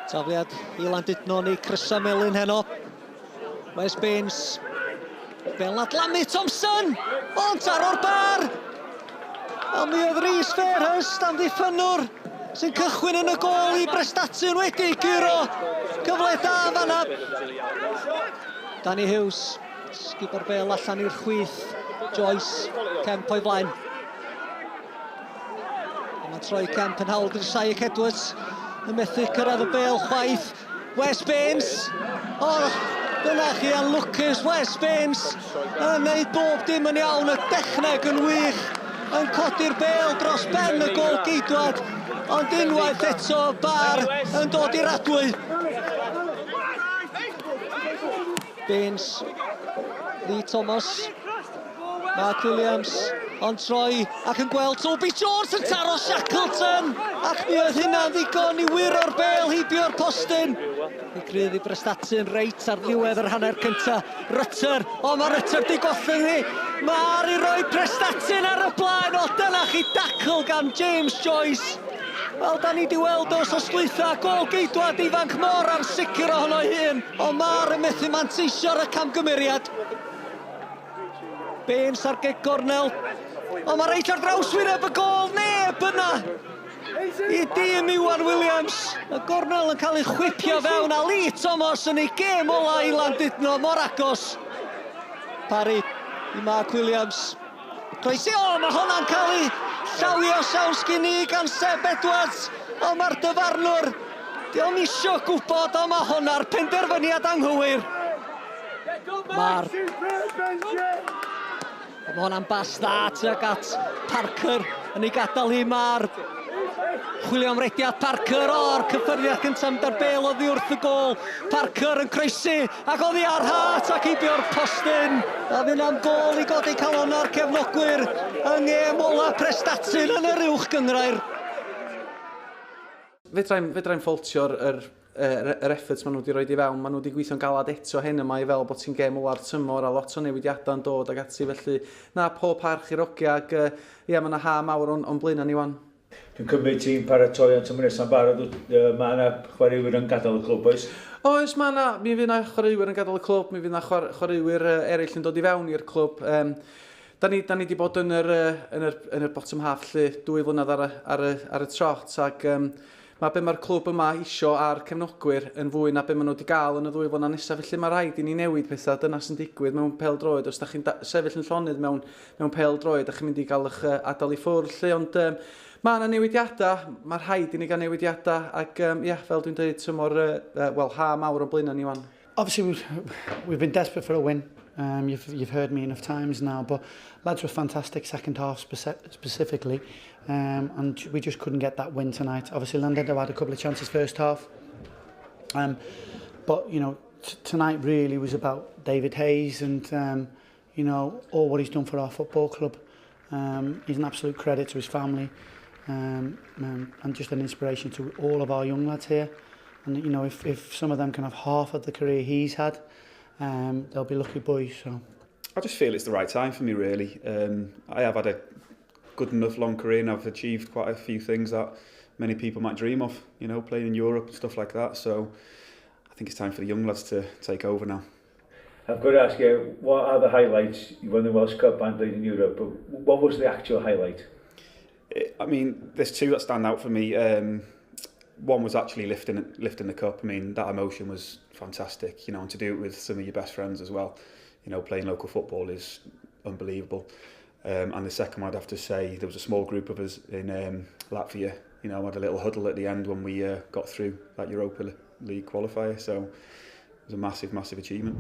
Tafliad i Llandudno ni Chrysa Melyn heno. Wes Baines. Beladlamu Thompson. Ond taro'r bar. A mi oedd Rhys Fairhurst am ddiffynwr sy'n cychwyn yn y gol i Prestatyn wedi giro. Cyfle da fanna. Danny Hughes. Sgibo'r bel allan i'r chwith. Joyce. Kemp o'i flaen. Mae troi Kemp yn hawl gyda Shaic Edwards. Yn methu cyrraedd y bel chwaith. Wes Baines. Dyna chi a Lucas Wes Baines yn neud bob dim yn iawn, y dechneg yn wych, yn codi'r bel dros ben y gol geidwad, ond unwaith eto bar yn dod i'r adwy. Baines, Lee Thomas, Mark Williams, ond troi ac yn gweld Toby Jones yn taro Shackleton, ac mi oedd hynna'n ddigon i wiro'r bel heibio'r postyn. I grydd i Prestatyn reit ar ddiwedd yr hanner cynta. Rutter, mae Rutter di gollwng hi. Mae'r i roi Prestatyn ar y blaen. Dyna chi dacl gan James Joyce. Wel, da ni di weld os llwytha gol geidwad ifanc mor ar sicr ohono'i hun. Ond mae'r methu manteisio'r y camgymeriad. Baines ar geg gornel. Mae reit ar draws wyneb y gol. Neb yna. I dîm Iwan Williams. Y gornel yn cael ei chwipio fewn a Lee Thomas yn ei gêm ola i Llandudno mor agos. Parry i Mark Williams. Croesi, mae hwnna'n cael ei llawio saws gyn i gan Seb Edwards. Mae'r dyfarnwr, diolch isio gwybod, mae hwnna'r penderfyniad anghywir. Mae hwnna'n bas dda tuag at Parker yn ei gadael hi. Mae'r chwilio am rediad Parker o'r cyffyriad cyntaf mynd ar bel oddi wrth y gol. Parker yn croesi ac oddi ar hat ac heibio'r postyn. A fy'n am gol i godi calon ar cefnogwyr yng ngêm ola Prestatyn yn yr uwch gyngrair. Fedrai'n ffaultio'r efforts maen nhw wedi rhoi i fewn. Maen nhw wedi gweithio'n galad eto hyn yma i fel bod ti'n gêm ola'r tymor a lot o newidiadau'n dod ag ati. Felly na pob parch i'r ogia ac mae yna ha mawr o'n blaen ni wan. Dwi'n cymryd ti'n paratoi yn tymor nesaf barod, mae yna chwaraewyr yn gadael y clwb, oes? Oes, mae yna, mi fydd yna chwaraewyr yn gadael y clwb, mi fydd yna chwaraewyr eraill yn dod i fewn i'r clwb. Da ni wedi bod yn yr bottom half lle 2 flynedd ar y trot, ac mae be mae'r clwb yma isio ar cefnogwyr yn fwy na be maen nhw wedi gael yn y 2 flynedd nesaf, felly mae rhaid i ni newid pethau, dyna sy'n digwydd mewn pêl-droed. Os da chi'n sefyll yn llonydd mewn pêl-droed, da chi'n mynd i gael eich adael i ffwrdd, lle, ond mae yna newidiadau, mae rhaid i ni gael newidiadau, ac fel dwi'n dweud, tymor, ha mawr o'n blaen ni wan. Obviously, we've been desperate for a win. You've heard me enough times now, but lads were fantastic second half specifically, and we just couldn't get that win tonight. Obviously, Llandudno had a couple of chances first half, but you know, tonight really was about David Hayes and you know, all what he's done for our football club. He's an absolute credit to his family, and just an inspiration to all of our young lads here. And you know, if some of them can have half of the career he's had, they'll be lucky boys. So I just feel it's the right time for me, really. I have had a good enough long career and I've achieved quite a few things that many people might dream of, you know, playing in Europe and stuff like that. So I think it's time for the young lads to take over now. I've got to ask you, what are the highlights? You won the Welsh Cup and played in Europe, but what was the actual highlight? I mean, there's 2 that stand out for me. One was actually lifting the cup. I mean, that emotion was fantastic, you know, and to do it with some of your best friends as well. You know, playing local football is unbelievable. And the second one, I'd have to say, there was a small group of us in Latvia. You know, had a little huddle at the end when we got through that Europa League qualifier. So it was a massive, massive achievement.